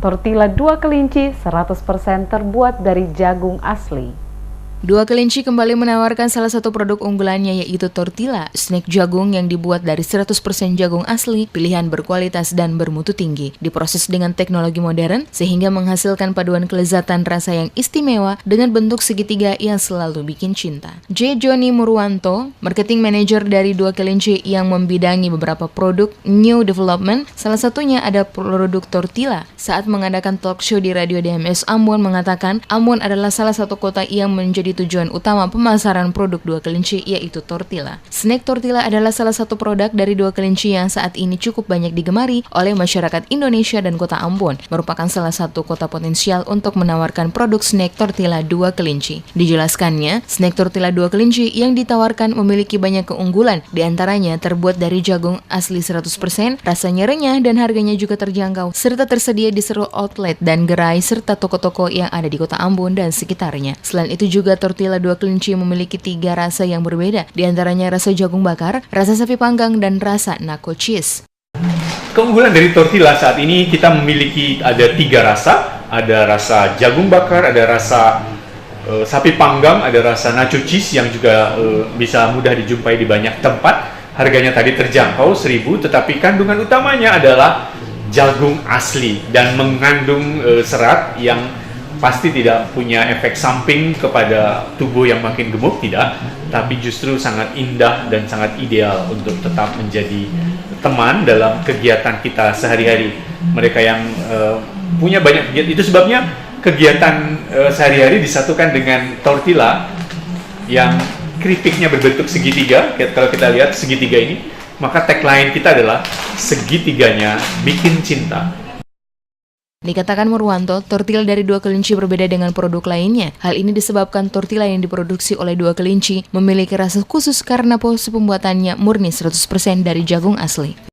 Tortilla Dua Kelinci 100% terbuat dari jagung asli. Dua Kelinci kembali menawarkan salah satu produk unggulannya, yaitu tortilla, snack jagung yang dibuat dari 100% jagung asli, pilihan berkualitas dan bermutu tinggi. Diproses dengan teknologi modern, sehingga menghasilkan paduan kelezatan rasa yang istimewa dengan bentuk segitiga yang selalu bikin cinta. J. Joni Murwanto, marketing manager dari Dua Kelinci yang membidangi beberapa produk new development, salah satunya ada produk tortilla. Saat mengadakan talk show di Radio DMS Ambon mengatakan, Ambon adalah salah satu kota yang menjadi tujuan utama pemasaran produk Dua Kelinci, yaitu tortilla. Snack tortilla adalah salah satu produk dari Dua Kelinci yang saat ini cukup banyak digemari oleh masyarakat Indonesia, dan kota Ambon merupakan salah satu kota potensial untuk menawarkan produk snack tortilla Dua Kelinci. Dijelaskannya, snack tortilla Dua Kelinci yang ditawarkan memiliki banyak keunggulan, diantaranya terbuat dari jagung asli 100%, rasanya renyah dan harganya juga terjangkau, serta tersedia di seluruh outlet dan gerai serta toko-toko yang ada di kota Ambon dan sekitarnya. Selain itu juga tortilla Dua Kelinci memiliki 3 rasa yang berbeda, diantaranya rasa jagung bakar, rasa sapi panggang, dan rasa nacho cheese. Keunggulan dari tortilla saat ini kita memiliki ada 3 rasa, ada rasa jagung bakar, ada rasa sapi panggang, ada rasa nacho cheese yang juga bisa mudah dijumpai di banyak tempat. Harganya tadi terjangkau 1.000, tetapi kandungan utamanya adalah jagung asli dan mengandung serat yang pasti tidak punya efek samping kepada tubuh yang makin gemuk, tidak, tapi justru sangat indah dan sangat ideal untuk tetap menjadi teman dalam kegiatan kita sehari-hari. Mereka yang punya banyak kegiatan, itu sebabnya kegiatan sehari-hari disatukan dengan tortilla yang keripiknya berbentuk segitiga. Kalau kita lihat segitiga ini, maka tagline kita adalah segitiganya bikin cinta. Dikatakan Murwanto, tortilla dari Dua Kelinci berbeda dengan produk lainnya. Hal ini disebabkan tortilla yang diproduksi oleh Dua Kelinci memiliki rasa khusus karena proses pembuatannya murni 100% dari jagung asli.